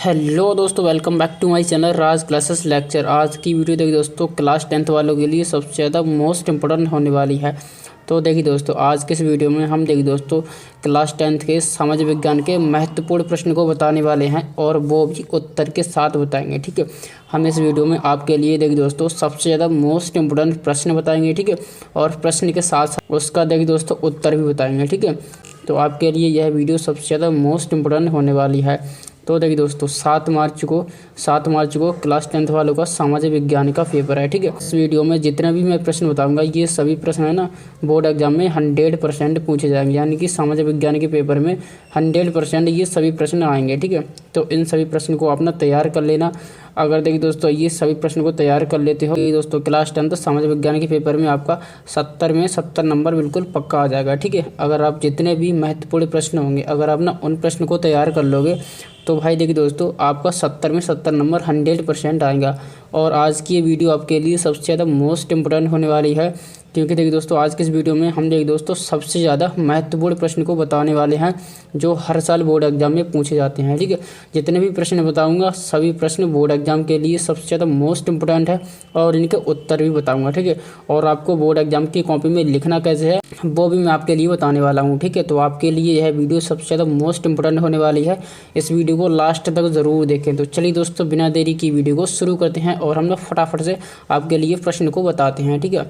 Hello दोस्तों, welcome back to my channel Raj classes lecture. आज की वीडियो देखिए दोस्तों, क्लास 10th वालों के लिए सबसे ज़्यादा मोस्ट इम्पोर्टेंट होने वाली है। तो देखिए दोस्तों, आज के इस वीडियो में हम देखिए दोस्तों क्लास 10th के सामाजिक विज्ञान के महत्वपूर्ण प्रश्न को बताने वाले हैं और वो भी उत्तर के साथ बताएंगे। ठीक है, हम इस वीडियो में आपके लिए देखिए दोस्तों सबसे ज़्यादा मोस्ट इम्पोर्टेंट प्रश्न बताएंगे। ठीक है, और प्रश्न के साथ साथ उसका देखिए दोस्तों उत्तर भी बताएंगे। ठीक है, तो आपके लिए यह वीडियो सबसे ज़्यादा मोस्ट इम्पोर्टेंट होने वाली है। तो देखिए दोस्तों 7 मार्च को क्लास 10th वालों का सामाजिक विज्ञान का पेपर है। ठीक है, इस वीडियो में जितने भी मैं प्रश्न बताऊंगा ये सभी प्रश्न है ना बोर्ड एग्जाम में 100% पूछे जाएंगे, यानी कि सामाजिक विज्ञान के पेपर में 100% ये सभी प्रश्न आएंगे। ठीक है, तो इन सभी प्रश्न को अपना तैयार कर लेना। अगर देखिए दोस्तों ये सभी प्रश्न को तैयार कर लेते हो दोस्तों क्लास 10th सामाजिक विज्ञान के पेपर में आपका 70 में 70 नंबर बिल्कुल पक्का आ जाएगा। ठीक है, अगर आप जितने भी महत्वपूर्ण प्रश्न होंगे अगर आप ना उन प्रश्न को तैयार कर लोगे तो भाई देखिए दोस्तों आपका 70 में 70 नंबर 100% आएगा। और आज की ये वीडियो आपके लिए सबसे ज़्यादा मोस्ट इम्पोर्टेंट होने वाली है, क्योंकि देखिए दोस्तों आज के इस वीडियो में हम देखिए दोस्तों सबसे ज़्यादा महत्वपूर्ण प्रश्न को बताने वाले हैं जो हर साल बोर्ड एग्जाम में पूछे जाते हैं। ठीक है, जितने भी प्रश्न बताऊंगा सभी प्रश्न बोर्ड एग्जाम के लिए सबसे ज़्यादा मोस्ट इम्पोर्टेंट है और इनके उत्तर भी बताऊंगा। ठीक है, और आपको बोर्ड एग्जाम की कॉपी में लिखना कैसे है वो भी मैं आपके लिए बताने वाला हूँ। ठीक है, तो आपके लिए यह वीडियो सबसे ज़्यादा मोस्ट इम्पोर्टेंट होने वाली है, इस वीडियो को लास्ट तक ज़रूर देखें। तो चलिए दोस्तों बिना देरी की वीडियो को शुरू करते हैं और हम लोग फटाफट से आपके लिए प्रश्न को बताते हैं। ठीक है,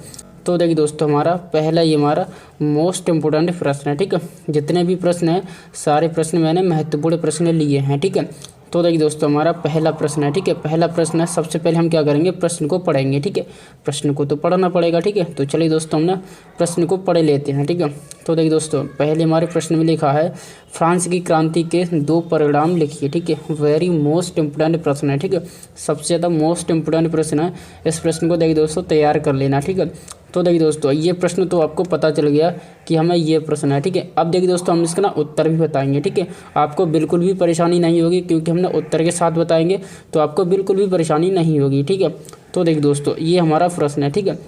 तो देखिए दोस्तों हमारा मोस्ट इम्पोर्टेंट प्रश्न है। ठीक है, जितने भी प्रश्न हैं सारे प्रश्न मैंने महत्वपूर्ण प्रश्न लिए हैं। ठीक है, तो देखिए दोस्तों हमारा पहला प्रश्न है। ठीक है, पहला प्रश्न है, सबसे पहले हम क्या करेंगे प्रश्न को पढ़ेंगे। ठीक है, प्रश्न को तो पढ़ना पड़ेगा। ठीक है, तो चलिए दोस्तों हम ना प्रश्न को पढ़ लेते हैं। ठीक है, तो देखिए दोस्तों पहले हमारे प्रश्न में लिखा है फ्रांस की क्रांति के 2 परिणाम लिखिए। ठीक है, वेरी मोस्ट इम्पोर्टेंट प्रश्न है। ठीक है, सबसे ज़्यादा मोस्ट इम्पोर्टेंट प्रश्न है, इस प्रश्न को देखिए दोस्तों तैयार कर लेना। ठीक है, तो देखिए दोस्तों ये प्रश्न तो आपको पता चल गया कि हमें ये प्रश्न है। ठीक है, अब देखिए दोस्तों हम इसका ना उत्तर भी बताएंगे। ठीक है, आपको बिल्कुल भी परेशानी नहीं होगी क्योंकि हमने उत्तर के साथ बताएंगे तो आपको बिल्कुल भी परेशानी नहीं होगी। ठीक है, तो देखिए दोस्तों ये हमारा प्रश्न है। ठीक है,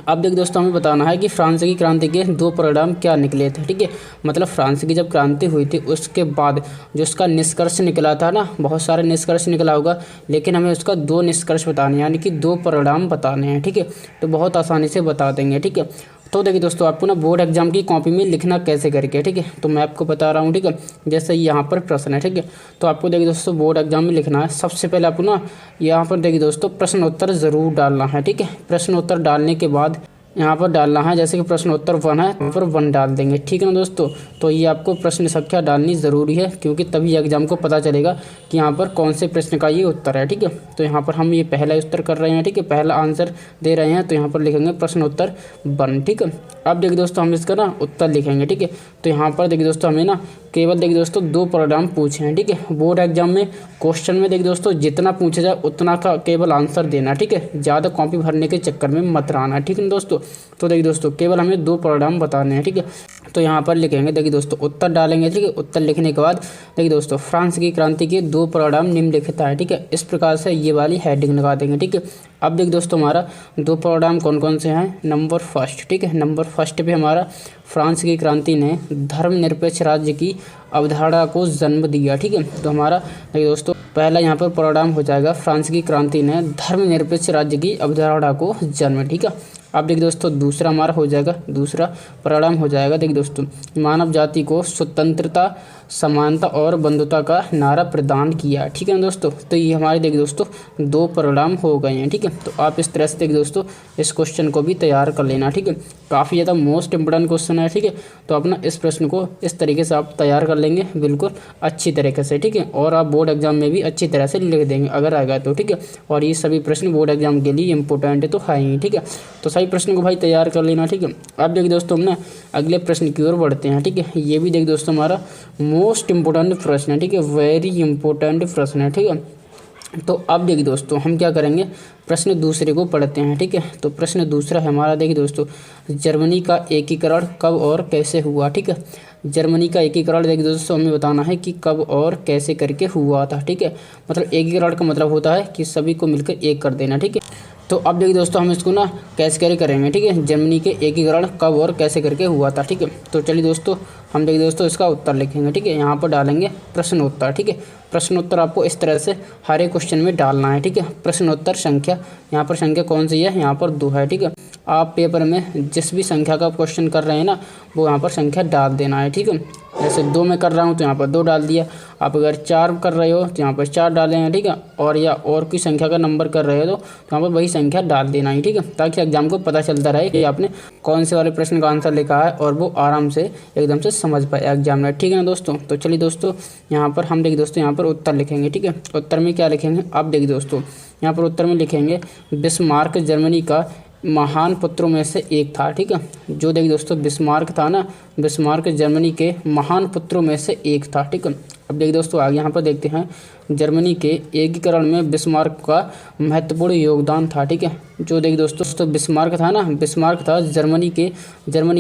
अब देखिए दोस्तों हमें बताना है कि फ्रांस की क्रांति के 2 परिणाम क्या निकले थे। ठीक है, मतलब फ्रांस की जब क्रांति हुई थी उसके बाद जो उसका निष्कर्ष निकला था ना, बहुत सारे निष्कर्ष निकला होगा लेकिन हमें उसका 2 निष्कर्ष बताने यानी कि 2 परिणाम बताने हैं। ठीक है, तो बहुत आसानी से बता देंगे। ठीक है, तो देखिए दोस्तों आपको ना बोर्ड एग्जाम की कॉपी में लिखना कैसे करके। ठीक है, तो मैं आपको बता रहा हूँ। ठीक है, जैसे यहाँ पर प्रश्न है। ठीक है, तो आपको देखिए दोस्तों बोर्ड एग्जाम में लिखना है। सबसे पहले आपको ना यहाँ पर देखिए दोस्तों प्रश्न उत्तर ज़रूर डालना है। ठीक है, प्रश्न उत्तर डालने के बाद यहाँ पर डालना है, जैसे कि प्रश्न उत्तर 1 है यहाँ पर 1 डाल देंगे। ठीक है ना दोस्तों, तो ये आपको प्रश्न संख्या डालनी ज़रूरी है क्योंकि तभी एग्जाम को पता चलेगा कि यहाँ पर कौन से प्रश्न का ये उत्तर है। ठीक है, तो यहाँ पर हम ये पहला उत्तर कर रहे हैं। ठीक है, पहला आंसर दे रहे हैं तो यहाँ पर लिखेंगे प्रश्न उत्तर 1। ठीक है, अब देखिए दोस्तों हम इसका ना उत्तर लिखेंगे। ठीक है, तो यहाँ पर देखिए दोस्तों हमें ना केवल देखिए दोस्तों 2 परिणाम पूछे हैं। ठीक है, बोर्ड एग्जाम में क्वेश्चन में देखिए दोस्तों जितना पूछा जाए उतना का केवल आंसर देना। ठीक है, ज़्यादा कॉपी भरने के चक्कर में मत रहना। ठीक है दोस्तों, तो देखिए दोस्तों केवल हमें 2 परिणाम बताने हैं। ठीक है, तो यहाँ पर लिखेंगे देखिए दोस्तों उत्तर डालेंगे। ठीक है, उत्तर लिखने के बाद देखिए दोस्तों फ्रांस की क्रांति के 2 परिणाम निम्नलिखित है। ठीक है, इस प्रकार से ये वाली हेडिंग लगा देंगे। ठीक है, अब देखिए दोस्तों हमारा 2 परिणाम कौन कौन से हैं। नंबर 1। ठीक है, नंबर 1 पे हमारा फ्रांस की क्रांति ने धर्मनिरपेक्ष राज्य की अवधारणा को जन्म दिया। ठीक है, तो हमारा देखिए दोस्तों पहला यहाँ पर परिणाम हो जाएगा फ्रांस की क्रांति ने धर्मनिरपेक्ष राज्य की अवधारणा को जन्म। ठीक है, अब देखिए दोस्तों दूसरा हमारा हो जाएगा, दूसरा परिणाम हो जाएगा देखिए दोस्तों मानव जाति को स्वतंत्रता, समानता और बंधुता का नारा प्रदान किया। ठीक है ना दोस्तों, तो ये हमारे देखिए दोस्तों 2 परिणाम हो गए हैं। ठीक है, तो आप इस तरह से देखिए दोस्तों इस क्वेश्चन को भी तैयार कर लेना। ठीक है, काफ़ी ज़्यादा मोस्ट इंपोर्टेंट क्वेश्चन है। ठीक है, तो अपना इस प्रश्न को इस तरीके से आप तैयार कर लेंगे बिल्कुल अच्छी तरीके से। ठीक है, और आप बोर्ड एग्जाम में भी अच्छी तरह से लिख देंगे अगर आएगा तो। ठीक है, और ये सभी प्रश्न बोर्ड एग्जाम के लिए इंपॉर्टेंट तो है ही। ठीक है, तो सभी प्रश्न को भाई तैयार कर लेना। ठीक है, अब देखिए दोस्तों हम ना अगले प्रश्न की ओर बढ़ते हैं। ठीक है, ये भी देखिए दोस्तों हमारा मोस्ट इम्पोर्टेंट प्रश्न है। ठीक है, वेरी इंपॉर्टेंट प्रश्न है। ठीक है, तो अब देखिए दोस्तों हम क्या करेंगे प्रश्न दूसरे को पढ़ते हैं। ठीक है, तो प्रश्न दूसरा है हमारा देखिए दोस्तों जर्मनी का एकीकरण कब और कैसे हुआ। ठीक है, जर्मनी का एकीकरण देखिए दोस्तों हमें बताना है कि कब और कैसे करके हुआ था। ठीक है, मतलब एकीकरण का मतलब होता है कि सभी को मिलकर एक कर देना। ठीक है, तो अब देखिए दोस्तों हम इसको ना कैसे कैसे करेंगे। ठीक है, जर्मनी के एकीकरण कब और कैसे करके हुआ था। ठीक है, तो चलिए दोस्तों हम देखिए दोस्तों इसका उत्तर लिखेंगे। ठीक है, यहाँ पर डालेंगे प्रश्नोत्तर। ठीक है, प्रश्नोत्तर आपको इस तरह से हर एक क्वेश्चन में डालना है। ठीक है, प्रश्नोत्तर संख्या, यहाँ पर संख्या कौन सी है, यहाँ पर 2 है। ठीक है, आप पेपर में जिस भी संख्या का क्वेश्चन कर रहे हैं ना वो यहाँ पर संख्या डाल देना है। ठीक है, जैसे 2 में कर रहा हूँ तो यहाँ पर 2 डाल दिया। आप अगर 4 कर रहे हो तो यहाँ पर 4 डालेंगे। ठीक है, और या और कोई संख्या का नंबर कर रहे हो तो यहाँ पर वही संख्या डाल देना है। ठीक है, ताकि एग्जाम को पता चलता रहे कि आपने कौन से वाले प्रश्न का आंसर लिखा है और वो आराम से एकदम से समझ पाए एग्जामिनर। ठीक है ना दोस्तों, तो चलिए दोस्तों यहाँ पर हम देखिए दोस्तों यहाँ पर उत्तर लिखेंगे। ठीक है, उत्तर में क्या लिखेंगे आप देखिए दोस्तों, यहाँ पर उत्तर में लिखेंगे बिस्मार्क जर्मनी का महान पुत्रों में से एक था। ठीक है, जो देखिए दोस्तों बिस्मार्क था ना, बिस्मार्क जर्मनी के महान पुत्रों में से एक था। ठीक है, अब देखिए दोस्तों आगे यहाँ पर देखते हैं जर्मनी के एकीकरण में बिस्मार्क का महत्वपूर्ण योगदान था। ठीक है, जो देखिए दोस्तों बिस्मार्क था ना, बिस्मार्क था जर्मनी के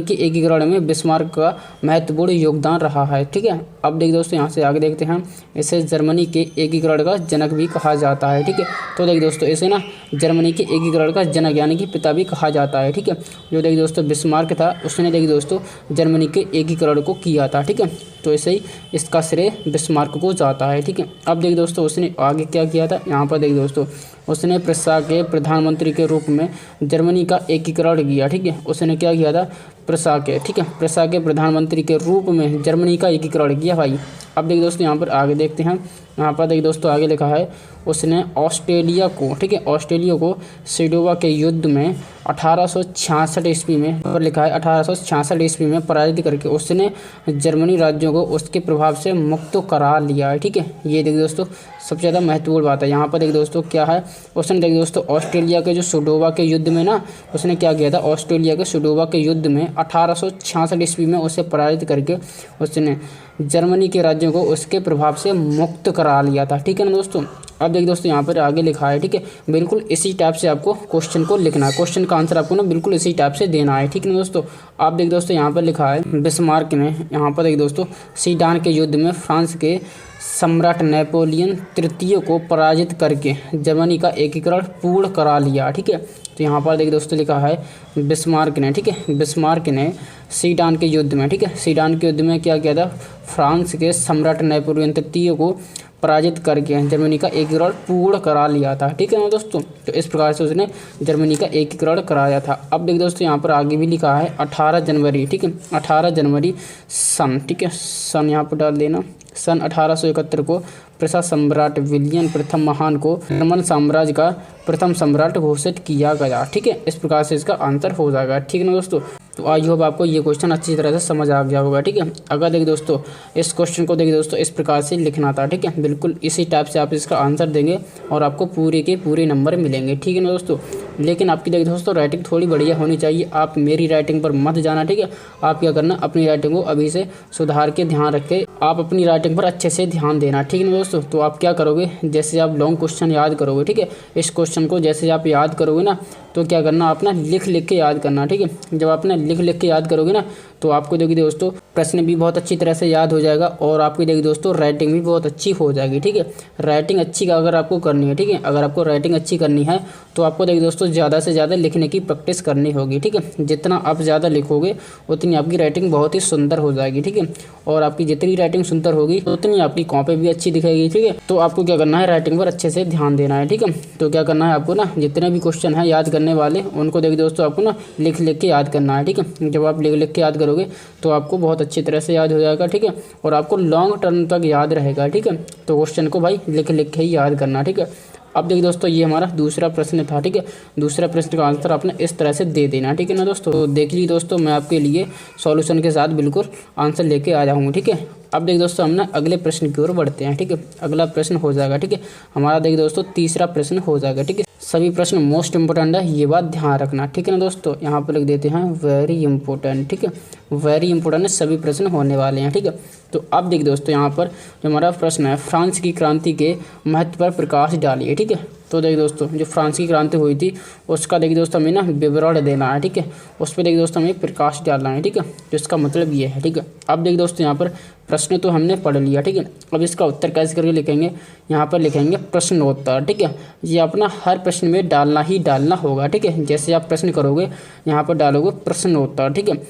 एकीकरण में बिस्मार्क का महत्वपूर्ण योगदान रहा है। ठीक है, अब देखिए दोस्तों यहाँ से आगे देखते हैं, इसे जर्मनी के एकीकरण का जनक भी कहा जाता है। ठीक है, तो देखिए दोस्तों इसे ना जर्मनी के एकीकरण का जनक यानी कि पिता भी कहा जाता है। ठीक है, जो देखिए दोस्तों बिस्मार्क था उसने देखिए दोस्तों जर्मनी के एकीकरण को किया था। ठीक है, तो ऐसे ही इसका श्रेय बिस्मार्क को जाता है। ठीक है, अब देखिए दोस्तों उसने आगे क्या किया था, यहाँ पर देखिए दोस्तों उसने प्रेसा के प्रधानमंत्री के रूप में जर्मनी का एकीकरण किया। ठीक है, उसने क्या किया था प्रेसा के, ठीक है, प्रेसा के प्रधानमंत्री के रूप में जर्मनी का एकीकरण किया भाई। अब देखिए दोस्तों यहाँ पर आगे देखते हैं, यहाँ पर देखिए दोस्तों आगे लिखा है उसने ऑस्ट्रेलिया को, ठीक है, ऑस्ट्रेलिया को सिडोवा के युद्ध में 1866 ईस्वी में पर लिखा है 1866 ईस्वी में पराजित करके उसने जर्मनी राज्यों को उसके प्रभाव से मुक्त करा लिया है। ठीक है, ये देखिए दोस्तों सबसे ज़्यादा महत्वपूर्ण बात है। यहाँ पर देखिए दोस्तों क्या है, उसने देखिए दोस्तों ऑस्ट्रेलिया के जो सिडोवा के युद्ध में ना उसने क्या किया था, ऑस्ट्रेलिया के सिडोवा के युद्ध में 1866 ईस्वी में उसे पराजित करके उसने जर्मनी के राज्यों को उसके प्रभाव से मुक्त करा लिया था। ठीक है ना दोस्तों, अब देखिए दोस्तों यहाँ पर आगे लिखा है। ठीक है, बिल्कुल इसी टाइप से आपको क्वेश्चन को लिखना है, क्वेश्चन का आंसर आपको ना बिल्कुल इसी टाइप से देना है। ठीक है ना दोस्तों, आप देखिए दोस्तों यहाँ पर लिखा है बिस्मार्क ने यहाँ पर देखिए दोस्तों सीडान के युद्ध में फ्रांस के सम्राट नेपोलियन तृतीय को पराजित करके जर्मनी का एकीकरण पूर्ण करा लिया। ठीक है, तो यहाँ पर देखिए दोस्तों लिखा है बिस्मार्क ने, ठीक है, बिस्मार्क ने सीडान के युद्ध में, ठीक है, सीडान के युद्ध में क्या किया था, फ्रांस के सम्राट नेपोलियन तृतीय को पराजित करके जर्मनी का एकीकरण पूर्ण करा लिया था। ठीक है ना दोस्तों, तो इस प्रकार से उसने जर्मनी का एकीकरण कराया था। अब देखिए दोस्तों यहाँ पर आगे भी लिखा है 18 जनवरी, ठीक है, 18 जनवरी सन, ठीक है, सन यहाँ पर डाल देना, सन 1871 को प्रसा सम्राट विलियम प्रथम महान को जर्मन साम्राज्य का प्रथम सम्राट घोषित किया गया। ठीक है, इस प्रकार से इसका आंसर हो जाएगा। ठीक है ना दोस्तों, तो आई होप आपको ये क्वेश्चन अच्छी तरह से समझ आ गया होगा। ठीक है, अगर देखिए दोस्तों इस क्वेश्चन को देखिए दोस्तों इस प्रकार से लिखना था। ठीक है, बिल्कुल इसी टाइप से आप इसका आंसर देंगे और आपको पूरे के पूरे नंबर मिलेंगे। ठीक है ना दोस्तों, लेकिन आपकी देखिए दोस्तों राइटिंग थोड़ी बढ़िया होनी चाहिए। आप मेरी राइटिंग पर मत जाना। ठीक है, आप क्या करना, अपनी राइटिंग को अभी से सुधार के ध्यान रख के आप अपनी राइटिंग पर अच्छे से ध्यान देना। ठीक है ना दोस्तों, तो आप क्या करोगे, जैसे आप लॉन्ग क्वेश्चन याद करोगे, ठीक है, इस क्वेश्चन को जैसे आप याद करोगे ना तो क्या करना, आप ना लिख लिख के याद करना। ठीक है, जब आप ना लिख लिख के याद करोगे ना तो आपको देखिए दोस्तों प्रश्न भी बहुत अच्छी तरह से याद हो जाएगा और आपकी देखिए दोस्तों राइटिंग भी बहुत अच्छी हो जाएगी। ठीक है, राइटिंग अच्छी अगर आपको करनी है, ठीक है, अगर आपको राइटिंग अच्छी करनी है तो आपको देखिए दोस्तों ज़्यादा से ज़्यादा लिखने की प्रैक्टिस करनी होगी। ठीक है, जितना आप ज़्यादा लिखोगे उतनी आपकी राइटिंग बहुत ही सुंदर हो जाएगी। ठीक है, और आपकी जितनी राइटिंग सुंदर होगी उतनी आपकी कॉपी भी अच्छी दिखेगी। ठीक है, तो आपको क्या करना है, राइटिंग पर अच्छे से ध्यान देना है। ठीक है, तो क्या करना है आपको ना, जितने भी क्वेश्चन है याद करने वाले उनको देखिए दोस्तों आपको ना लिख लिख के याद करना है। ठीक है, जब आप लिख लिख के याद करोगे तो आपको बहुत अच्छी तरह से याद हो जाएगा। ठीक है, और आपको लॉन्ग टर्म तक याद रहेगा। ठीक है, तो क्वेश्चन को भाई लिख लिख के ही याद करना। ठीक है, अब देखिए दोस्तों ये हमारा दूसरा प्रश्न था। ठीक है, दूसरा प्रश्न का आंसर आपने इस तरह से दे देना। ठीक है ना दोस्तों, तो देख लीजिए दोस्तों मैं आपके लिए सॉल्यूशन के साथ बिल्कुल आंसर लेके आ जाऊँगा। ठीक है, अब देखिए दोस्तों हम ना अगले प्रश्न की ओर बढ़ते हैं। ठीक है, अगला प्रश्न हो जाएगा, ठीक है, हमारा देखिए दोस्तों तीसरा प्रश्न हो जाएगा। ठीक है, सभी प्रश्न मोस्ट इंपोर्टेंट है, ये बात ध्यान रखना। ठीक है ना दोस्तों, यहाँ पर लिख देते हैं वेरी इंपॉर्टेंट। ठीक है, वेरी इंपॉर्टेंट सभी प्रश्न होने वाले हैं। ठीक है, तो अब देखिए दोस्तों यहाँ पर जो हमारा प्रश्न है, फ्रांस की क्रांति के महत्व पर प्रकाश डालिए। ठीक है, तो देखिए दोस्तों जो फ्रांस की क्रांति हुई थी उसका देखिए दोस्तों हमें ना विवरण देना है। ठीक है, उस पर देखिए दोस्तों हमें प्रकाश डालना है। ठीक है, तो इसका मतलब ये है। ठीक है, अब देखिए दोस्तों यहाँ पर प्रश्न तो हमने पढ़ लिया। ठीक है, अब इसका उत्तर कैसे करके लिखेंगे, यहाँ पर लिखेंगे प्रश्नोत्तर। ठीक है, ये अपना हर प्रश्न में डालना ही डालना होगा। ठीक है, जैसे आप प्रश्न करोगे यहाँ पर डालोगे प्रश्नोत्तर। ठीक है,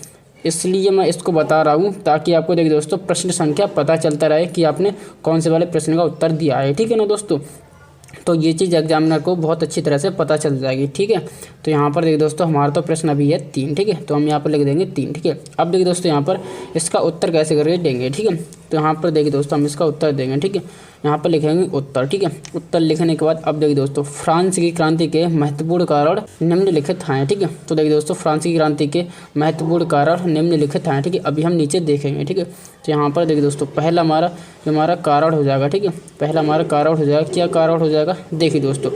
इसलिए मैं इसको बता रहा हूँ ताकि आपको देखिए दोस्तों प्रश्न संख्या पता चलता रहे कि आपने कौन से वाले प्रश्न का उत्तर दिया है। ठीक है ना दोस्तों, तो ये चीज़ एग्जामिनर को बहुत अच्छी तरह से पता चल जाएगी। ठीक है, तो यहाँ पर देखिए दोस्तों हमारा तो प्रश्न अभी है 3। ठीक है, तो हम यहाँ पर लिख देंगे 3। ठीक है, अब देखिए दोस्तों यहाँ पर इसका उत्तर कैसे करके देंगे। ठीक है, तो यहाँ पर देखिए दोस्तों हम इसका उत्तर देंगे। ठीक है, यहाँ पर लिखेंगे उत्तर। ठीक है, उत्तर लिखने के बाद अब देखिए दोस्तों फ्रांस की क्रांति के महत्वपूर्ण कारण निम्नलिखित हैं। ठीक है, तो देखिए दोस्तों फ्रांस की क्रांति के महत्वपूर्ण कारण निम्नलिखित हैं। ठीक है, अभी हम नीचे देखेंगे। ठीक है, तो यहाँ पर देखिए दोस्तों पहला हमारा कारण हो जाएगा। ठीक है, पहला हमारा कारण हो जाएगा, क्या कारण हो जाएगा, देखिए दोस्तों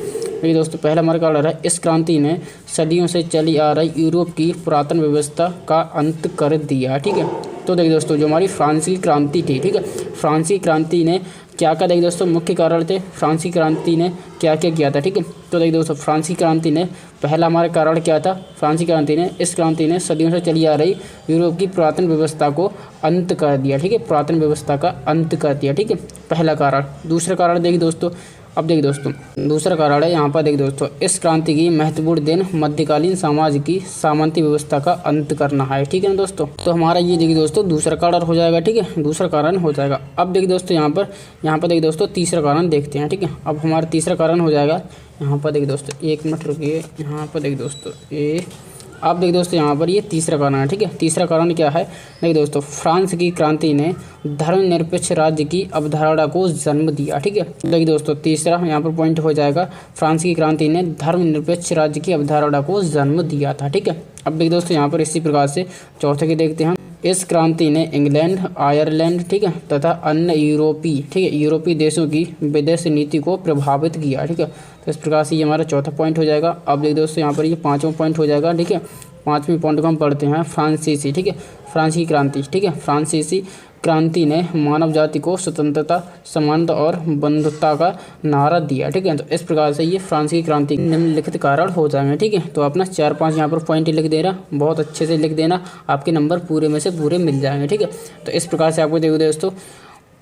पहला हमारा कारण है, इस क्रांति ने सदियों से चली आ रही यूरोप की पुरातन व्यवस्था का अंत कर दिया। ठीक है, तो देखिए दोस्तों जो हमारी फ्रांसीसी क्रांति थी। ठीक है, फ्रांसीसी क्रांति ने क्या क्या देखिए दोस्तों मुख्य कारण थे, फ्रांसीसी क्रांति ने क्या क्या किया था। ठीक है, तो देखिए दोस्तों फ्रांसीसी क्रांति ने पहला हमारा कारण क्या था, फ्रांसीसी क्रांति ने इस क्रांति ने सदियों से चली आ रही यूरोप की पुरातन व्यवस्था को अंत कर दिया। ठीक है, पुरातन व्यवस्था का अंत कर दिया। ठीक है, पहला कारण। दूसरा कारण देखिए दोस्तों, अब देखिए दोस्तों दूसरा कारण है यहाँ पर देखिए दोस्तों, इस क्रांति की महत्वपूर्ण दिन मध्यकालीन समाज की सामंती व्यवस्था का अंत करना है। ठीक है ना दोस्तों, तो हमारा ये देखिए दोस्तों दूसरा कारण हो जाएगा। ठीक है, दूसरा कारण हो जाएगा। अब देखिए दोस्तों यहाँ पर देखिए दोस्तों तीसरा कारण देखते हैं। ठीक है, अब हमारा तीसरा कारण हो जाएगा, यहाँ पर देखिए दोस्तों 1 मिनट रुकिए, यहाँ पर देखिए दोस्तों अब देखिए दोस्तों यहाँ पर ये तीसरा कारण है। ठीक है, तीसरा कारण क्या है, देखिए दोस्तों फ्रांस की क्रांति ने धर्मनिरपेक्ष राज्य की अवधारणा को जन्म दिया। ठीक है, देखिए दोस्तों तीसरा यहाँ पर पॉइंट हो जाएगा, फ्रांस की क्रांति ने धर्मनिरपेक्ष राज्य की अवधारणा को जन्म दिया था। ठीक है, अब देखिए दोस्तों यहाँ पर इसी प्रकार से चौथे की देखते हैं, इस क्रांति ने इंग्लैंड, आयरलैंड, ठीक है, तथा अन्य यूरोपीय देशों की विदेश नीति को प्रभावित किया। ठीक है, तो इस प्रकार से ये हमारा चौथा पॉइंट हो जाएगा। अब देखिए दोस्तों यहाँ पर ये 5वां पॉइंट हो जाएगा। ठीक है, 5वें पॉइंट को हम पढ़ते हैं, फ्रांसीसी। ठीक है, फ्रांसीसी क्रांति। ठीक है, फ्रांसीसी क्रांति ने मानव जाति को स्वतंत्रता, समानता और बंधुता का नारा दिया। ठीक है, तो इस प्रकार से ये फ्रांस की क्रांति निम्नलिखित कारण हो जाएंगे। ठीक है, तो अपना 4-5 यहाँ पर पॉइंट लिख देना, बहुत अच्छे से लिख देना, आपके नंबर पूरे में से पूरे मिल जाएंगे। ठीक है, तो इस प्रकार से आपको देखो दोस्तों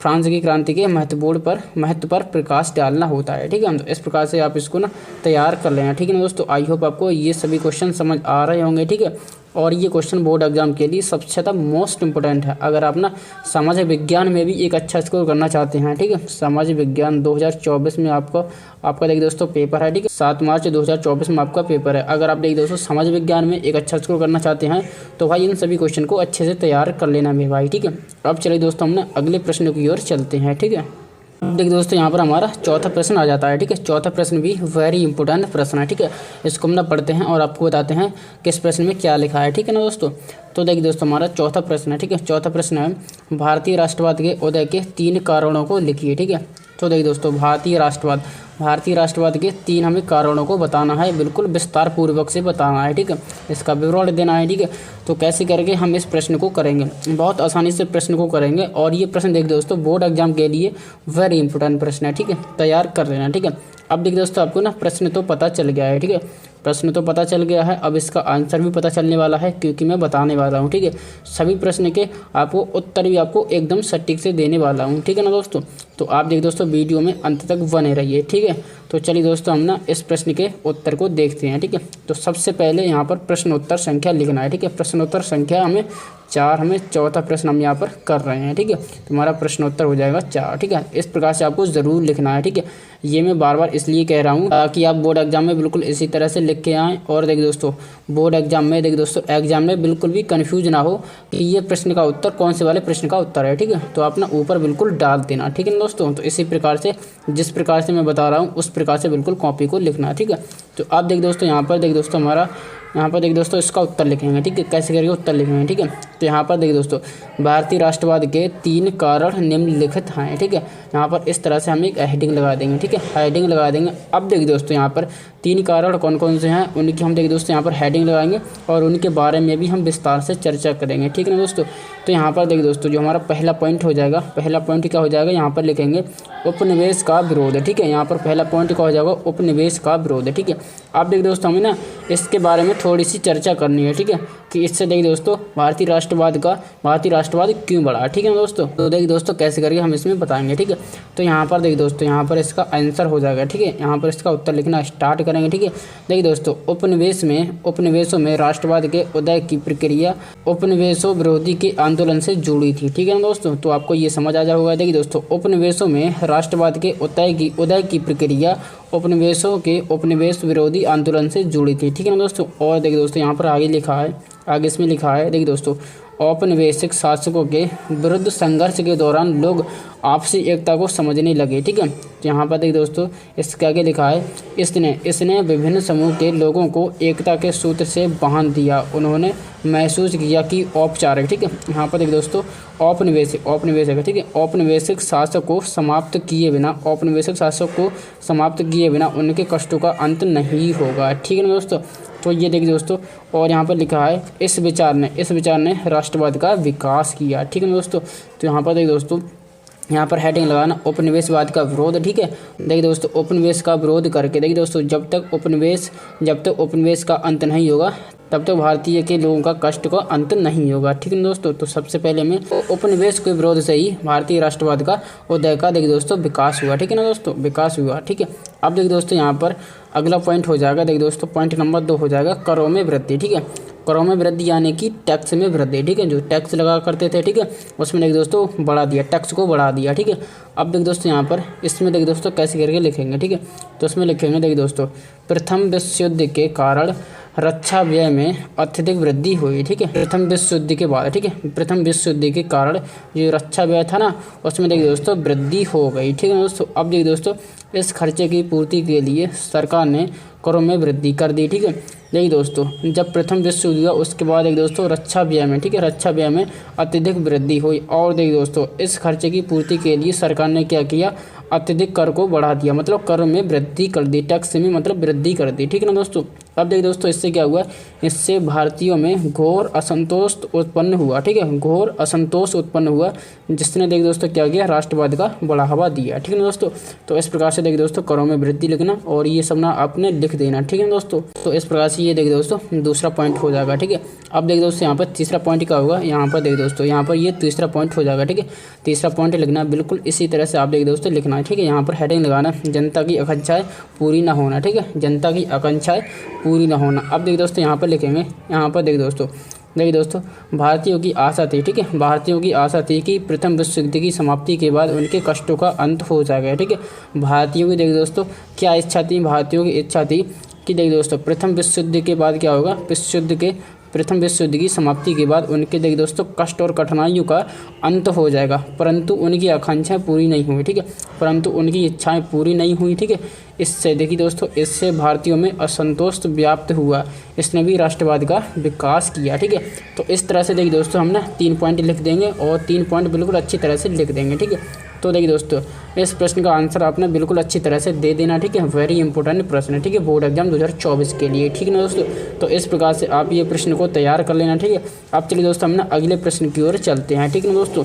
फ्रांस की क्रांति के महत्व पर प्रकाश डालना होता है। ठीक है, तो इस प्रकार से आप इसको ना तैयार कर लेना। ठीक है ना दोस्तों, आई होप आपको ये सभी क्वेश्चन समझ आ रहे होंगे। ठीक है, और ये क्वेश्चन बोर्ड एग्जाम के लिए सबसे ज़्यादा मोस्ट इंपोर्टेंट है। अगर आप ना सामाजिक विज्ञान में भी एक अच्छा स्कोर करना चाहते हैं, ठीक है, सामाजिक विज्ञान 2024 में आपका देखिए दोस्तों पेपर है। ठीक है, 7 मार्च 2024 में आपका पेपर है। अगर आप देखिए दोस्तों सामाजिक विज्ञान में एक अच्छा स्कोर करना चाहते हैं तो भाई इन सभी क्वेश्चन को अच्छे से तैयार कर लेना मेरे भाई। ठीक है, अब चलिए दोस्तों हम ना अगले प्रश्न की ओर चलते हैं। ठीक है, देखिए दोस्तों यहाँ पर हमारा चौथा प्रश्न आ जाता है। ठीक है, चौथा प्रश्न भी वेरी इंपॉर्टेंट प्रश्न है। ठीक है, इसको हम ना पढ़ते हैं और आपको बताते हैं किस प्रश्न में क्या लिखा है। ठीक है ना दोस्तों, तो देखिए दोस्तों हमारा चौथा प्रश्न है। ठीक है, चौथा प्रश्न है, भारतीय राष्ट्रवाद के उदय के 3 कारणों को लिखिए। ठीक है, तो देखिए दोस्तों भारतीय राष्ट्रवाद के 3 हमें कारणों को बताना है, बिल्कुल विस्तार पूर्वक से बताना है। ठीक है, इसका विवरण देना है। ठीक है, तो कैसे करके हम इस प्रश्न को करेंगे, बहुत आसानी से प्रश्न को करेंगे। और ये प्रश्न देखिए दोस्तों बोर्ड एग्जाम के लिए वेरी इंपॉर्टेंट प्रश्न है। ठीक है, तैयार कर लेना। ठीक है, अब देखिए दोस्तों आपको ना प्रश्न तो पता चल गया है। ठीक है, प्रश्न तो पता चल गया है, अब इसका आंसर भी पता चलने वाला है क्योंकि मैं बताने वाला हूँ। ठीक है, सभी प्रश्न के आपको उत्तर भी आपको एकदम सटीक से देने वाला हूँ। ठीक है ना दोस्तों, तो आप देखिए दोस्तों वीडियो में अंत तक बने रहिए। ठीक है, तो चलिए दोस्तों हम ना इस प्रश्न के उत्तर को देखते हैं। ठीक है, तो सबसे पहले यहाँ पर प्रश्नोत्तर संख्या लिखना है। ठीक है, प्रश्नोत्तर संख्या हमें 4, हमें चौथा प्रश्न हम यहाँ पर कर रहे हैं। ठीक है, तो हमारा प्रश्नोत्तर हो जाएगा 4। ठीक है, इस प्रकार से आपको ज़रूर लिखना है। ठीक है, ये मैं बार बार इसलिए कह रहा हूँ ताकि आप बोर्ड एग्जाम में बिल्कुल इसी तरह से लिख के आएँ। और देखिए दोस्तों बोर्ड एग्जाम में एग्जाम में बिल्कुल भी कन्फ्यूज ना हो कि ये प्रश्न का उत्तर कौन से वाले प्रश्न का उत्तर है। ठीक है, तो आप ना ऊपर बिल्कुल डाल देना। ठीक है ना दोस्तों, तो इसी प्रकार से जिस प्रकार से मैं बता रहा हूँ उस प्रकार से बिल्कुल कॉपी को लिखना है। ठीक है, तो आप देखिए दोस्तों यहाँ पर देखिए दोस्तों हमारा यहाँ पर देखिए दोस्तों इसका उत्तर लिखेंगे। ठीक है, कैसे करके उत्तर लिखेंगे। ठीक है, तो यहाँ पर देखिए दोस्तों भारतीय राष्ट्रवाद के 3 कारण निम्नलिखित हैं। ठीक है, यहाँ पर इस तरह से हम एक हेडिंग लगा देंगे। ठीक है, हेडिंग लगा देंगे। अब देखिए दोस्तों यहाँ पर तीन कारण कौन कौन से हैं उनकी हम देखिए दोस्तों यहाँ पर हेडिंग लगाएंगे और उनके बारे में भी हम विस्तार से चर्चा करेंगे, ठीक है ना दोस्तों। तो यहाँ पर देखिए दोस्तों जो हमारा पहला पॉइंट हो जाएगा, पहला पॉइंट क्या हो जाएगा, यहाँ पर लिखेंगे उपनिवेश का विरोध, ठीक है। यहाँ पर पहला पॉइंट क्या हो जाएगा, उपनिवेश का विरोध, ठीक है। आप देखिए दोस्तों हमें ना इसके बारे में थोड़ी सी चर्चा करनी है, ठीक है, कि इससे देखिए दोस्तों भारतीय राष्ट्रवाद क्यों बढ़ा, ठीक है ना दोस्तों। तो देखिए दोस्तों कैसे करके हम इसमें बताएंगे, ठीक है। तो यहाँ पर देखिए दोस्तों यहाँ पर इसका आंसर हो जाएगा, ठीक है। यहाँ पर इसका उत्तर लिखना स्टार्ट करेंगे, ठीक है। देखिए दोस्तों उपनिवेशों में राष्ट्रवाद के उदय की प्रक्रिया उपनिवेशों विरोधी के आंदोलन से जुड़ी थी, ठीक है ना दोस्तों। तो आपको ये समझ आ जाएगा। देखिए दोस्तों उपनिवेशों में राष्ट्रवाद के उदय की प्रक्रिया उपनिवेश विरोधी आंदोलन से जुड़ी थी, ठीक है ना दोस्तों। और देखिए दोस्तों यहाँ पर आगे इसमें लिखा है देखिए दोस्तों औपनिवेशिक शासकों के विरुद्ध संघर्ष के दौरान लोग आपसी एकता को समझने लगे, ठीक है। तो यहाँ पर देखिए दोस्तों इसके आगे लिखा है इसने विभिन्न समूह के लोगों को एकता के सूत्र से बांध दिया। उन्होंने महसूस किया कि औपचारिक, ठीक है, यहाँ पर देखिए दोस्तों औपनिवेशिक, ठीक है, औपनिवेशिक शासक को समाप्त किए बिना उनके कष्टों का अंत नहीं होगा, ठीक है ना दोस्तों। तो ये देखिए दोस्तों और यहाँ पर लिखा है इस विचार ने राष्ट्रवाद का विकास किया, ठीक है ना दोस्तों। तो यहाँ पर देखिए दोस्तों यहाँ पर हेडिंग लगाना उपनिवेशवाद का विरोध, ठीक है। देखिए दोस्तों उपनिवेश का विरोध करके देखिए दोस्तों जब तक उपनिवेश का अंत नहीं होगा तब तक भारतीय के लोगों का कष्ट का अंत नहीं होगा, ठीक है दोस्तों। तो सबसे पहले में उपनिवेश के विरोध से ही भारतीय राष्ट्रवाद का उदय का देखिए दोस्तों विकास हुआ, ठीक है ना दोस्तों, विकास हुआ, ठीक है। अब देखिए दोस्तों यहाँ पर अगला पॉइंट हो जाएगा, देखिए दोस्तों पॉइंट नंबर 2 हो जाएगा करों में वृद्धि, ठीक है। करों में वृद्धि यानी कि टैक्स में वृद्धि, ठीक है। जो टैक्स लगा करते थे, ठीक है, उसमें देखिए दोस्तों बढ़ा दिया, टैक्स को बढ़ा दिया, ठीक है। अब देखिए दोस्तों यहाँ पर इसमें देखिए दोस्तों कैसे करके लिखेंगे, ठीक है। तो इसमें लिखेंगे देखिए दोस्तों प्रथम विश्व युद्ध के कारण रक्षा व्यय में अत्यधिक वृद्धि हुई, ठीक है। प्रथम विश्व युद्ध के बाद, ठीक है, प्रथम विश्व युद्ध के कारण जो रक्षा व्यय था ना उसमें देखिए दोस्तों वृद्धि हो गई, ठीक है दोस्तों। अब देखिए दोस्तों इस खर्चे की पूर्ति के लिए सरकार ने करों में वृद्धि कर दी, ठीक है। देखिए दोस्तों जब प्रथम विश्व युद्ध हुआ उसके बाद एक दोस्तों रक्षा व्यय में, ठीक है, रक्षा व्यय में अत्यधिक वृद्धि हुई और देखिए दोस्तों इस खर्चे की पूर्ति के लिए सरकार ने क्या किया, अत्यधिक कर को बढ़ा दिया, मतलब कर में वृद्धि कर दी, टैक्स में मतलब वृद्धि कर दी, ठीक है ना दोस्तों। अब देखिए दोस्तों इससे क्या हुआ, इससे भारतीयों में घोर असंतोष उत्पन्न हुआ, ठीक है, घोर असंतोष उत्पन्न हुआ जिसने देखिए दोस्तों क्या किया, राष्ट्रवाद का बढ़ावा दिया, ठीक है ना दोस्तों। तो इस प्रकार से देखिए दोस्तों करों में वृद्धि लिखना और ये सब ना आपने लिख देना, ठीक है दोस्तों। तो इस प्रकार से ये देखिए दोस्तों दूसरा पॉइंट हो जाएगा, ठीक है। अब देखिए दोस्तों यहाँ पर तीसरा पॉइंट क्या होगा, यहाँ पर देखिए दोस्तों यहाँ पर ये तीसरा पॉइंट हो जाएगा, ठीक है। तीसरा पॉइंट लिखना बिल्कुल इसी तरह से आप देखिए दोस्तों लिखना है, ठीक है। यहाँ पर हेडिंग लगाना जनता की आकांक्षाएं पूरी ना होना, ठीक है, जनता की आकांक्षाएं पूरी ना होना। अब देखिए दोस्तों यहाँ पर लिखेंगे, यहाँ पर देखिए दोस्तों भारतीयों की आशा थी, ठीक है, भारतीयों की आशा थी कि प्रथम विश्व युद्ध की समाप्ति के बाद उनके कष्टों का अंत हो जाएगा, ठीक है। भारतीयों की देखिए दोस्तों क्या इच्छा थी, भारतीयों की इच्छा थी कि देखिए दोस्तों प्रथम विश्व युद्ध के बाद क्या होगा, प्रथम विश्व युद्ध की समाप्ति के बाद उनके देखिए दोस्तों कष्ट और कठिनाइयों का अंत हो जाएगा, परंतु उनकी आकांक्षाएं पूरी नहीं हुई, ठीक है, परंतु उनकी इच्छाएं पूरी नहीं हुई, ठीक है। इससे देखिए दोस्तों इससे भारतीयों में असंतोष व्याप्त हुआ, इसने भी राष्ट्रवाद का विकास किया, ठीक है। तो इस तरह से देखिए दोस्तों हम ना 3 पॉइंट लिख देंगे और 3 पॉइंट बिल्कुल अच्छी तरह से लिख देंगे, ठीक है। तो देखिए दोस्तों इस प्रश्न का आंसर आपने बिल्कुल अच्छी तरह से दे देना, ठीक है। वेरी इंपॉर्टेंट प्रश्न है, ठीक है, बोर्ड एग्जाम 2024 के लिए, ठीक है ना दोस्तों। तो इस प्रकार से आप ये प्रश्न को तैयार कर लेना, ठीक है। अब चलिए दोस्तों हम ना अगले प्रश्न की ओर चलते हैं, ठीक है ना दोस्तों।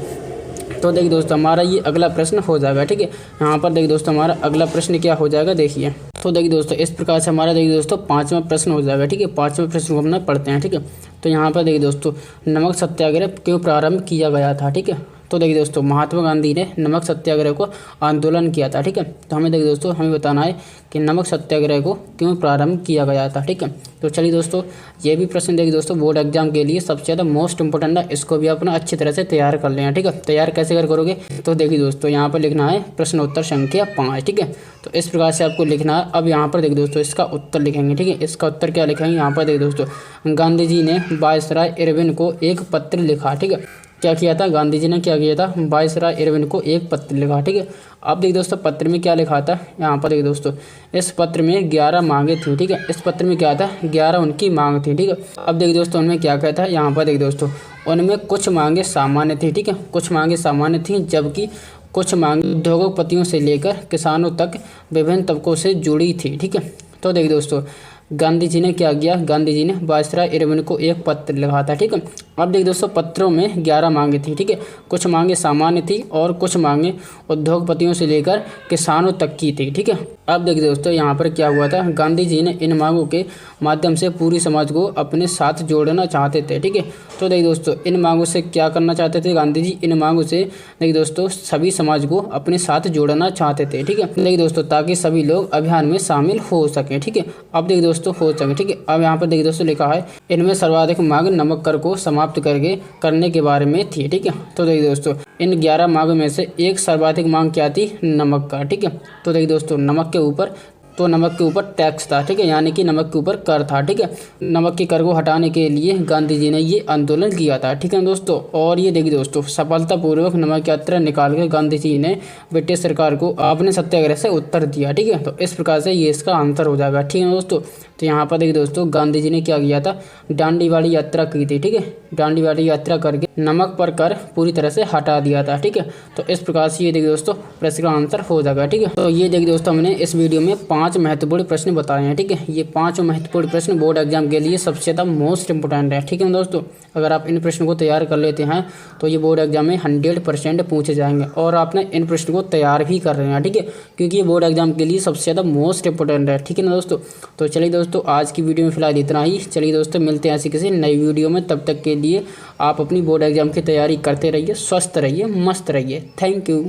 तो देखिए दोस्तों हमारा ये अगला प्रश्न हो जाएगा, ठीक है। यहाँ पर देखिए दोस्तों हमारा अगला प्रश्न क्या हो जाएगा, देखिए। तो देखिए दोस्तों इस प्रकार से हमारा देखिए दोस्तों 5वां प्रश्न हो जाएगा, ठीक है। 5वें प्रश्न को हम ना पढ़ते हैं, ठीक है। तो यहाँ पर देखिए दोस्तों नमक सत्याग्रह क्यों प्रारंभ किया गया था, ठीक है। तो देखिए दोस्तों महात्मा गांधी ने नमक सत्याग्रह को आंदोलन किया था, ठीक है। तो हमें देखिए दोस्तों हमें बताना है कि नमक सत्याग्रह को क्यों प्रारंभ किया गया था, ठीक है। तो चलिए दोस्तों ये भी प्रश्न देखिए दोस्तों बोर्ड एग्जाम के लिए सबसे ज़्यादा मोस्ट इंपोर्टेंट है, इसको भी अपना अच्छी तरह से तैयार कर लेना, ठीक है। तैयार कैसे करोगे, तो देखिए दोस्तों यहाँ पर लिखना है प्रश्न उत्तर संख्या 5, ठीक है। तो इस प्रकार से आपको लिखना है। अब यहाँ पर देखिए दोस्तों इसका उत्तर लिखेंगे, ठीक है। इसका उत्तर क्या लिखेंगे, यहाँ पर देखिए दोस्तों गांधी जी ने वायसराय इरविन को एक पत्र लिखा, ठीक है। क्या किया था, गांधी जी ने क्या किया था, वायसराय इरविन को एक पत्र लिखा, ठीक है। अब देखिए दोस्तों पत्र में क्या लिखा था, यहाँ पर देखिए दोस्तों इस पत्र में 11 मांगे थी, ठीक है। इस पत्र में क्या था, 11 उनकी मांग थी, ठीक है। अब देखिए दोस्तों उनमें क्या कहता है, यहाँ पर देखिए दोस्तों उनमें कुछ मांगे सामान्य थी, ठीक है, कुछ मांगे सामान्य थी, जबकि कुछ मांगे उद्योगपतियों से लेकर किसानों तक विभिन्न तबकों से जुड़ी थी, ठीक है। तो देखिए दोस्तों, गांधी जी ने क्या किया, गांधी जी ने वायसराय इरविन को एक पत्र लिखा था। ठीक है, अब देखिए दोस्तों, पत्रों में 11 मांगे थी। ठीक है, कुछ मांगे सामान्य थी और कुछ मांगे उद्योगपतियों से लेकर किसानों तक की थी। ठीक है, अब देखिए दोस्तों, यहाँ पर क्या हुआ था, गांधी जी ने इन मांगों के माध्यम से पूरी समाज को अपने साथ जोड़ना चाहते थे। ठीक है, तो देखिए दोस्तों, इन मांगों से क्या करना चाहते थे गांधी जी, इन मांगों से देखिए दोस्तों सभी समाज को अपने साथ जोड़ना चाहते थे। ठीक है, देखिए दोस्तों, ताकि सभी लोग अभियान में शामिल हो सकें। ठीक है, अब देखिए दोस्तों हो सके। ठीक है, अब यहाँ पर देखिए दोस्तों लिखा है, इनमें सर्वाधिक मांग नमक कर को समाप्त करने के बारे में थी। ठीक है, तो देखिए दोस्तों, इन 11 मांगों में से एक सर्वाधिक मांग क्या थी, नमक का। ठीक है, तो देखिए दोस्तों, नमक के ऊपर टैक्स था। ठीक है, यानी कि नमक के ऊपर कर था। ठीक है, नमक के कर को हटाने के लिए गांधी जी ने ये आंदोलन किया था। ठीक है दोस्तों, और ये देखिए दोस्तों, सफलतापूर्वक नमक यात्रा निकाल कर गांधी जी ने ब्रिटिश सरकार को अपने सत्याग्रह से उत्तर दिया। ठीक है, तो इस प्रकार से ये इसका आंसर हो जाएगा। ठीक है दोस्तों, तो यहाँ पर देखिए दोस्तों, गांधी जी ने क्या किया था, डांडी वाली यात्रा की थी। ठीक है, डांडी वाली यात्रा करके नमक पर कर पूरी तरह से हटा दिया था। ठीक है, तो इस प्रकार से ये देखिए दोस्तों प्रश्न का आंसर हो जाएगा। ठीक है, तो ये देखिए दोस्तों, हमने इस वीडियो में 5 महत्वपूर्ण प्रश्न बताए हैं। ठीक है, ये 5 महत्वपूर्ण प्रश्न बोर्ड एग्जाम के लिए सबसे ज़्यादा मोस्ट इंपोर्टेंट है। ठीक है दोस्तों, अगर आप इन प्रश्नों को तैयार कर लेते हैं तो ये बोर्ड एग्जाम में 100% पूछे जाएंगे, और आपने इन प्रश्नों को तैयार भी कर रहे हैं। ठीक है, क्योंकि ये बोर्ड एग्जाम के लिए सबसे ज़्यादा मोस्ट इंपोर्टेंट है। ठीक है ना दोस्तों, तो चलिए दोस्तों, आज की वीडियो में फिलहाल इतना ही। चलिए दोस्तों, मिलते हैं ऐसी किसी नई वीडियो में। तब तक के लिए आप अपनी बोर्ड एग्जाम की तैयारी करते रहिए, स्वस्थ रहिए, मस्त रहिए। Thank you.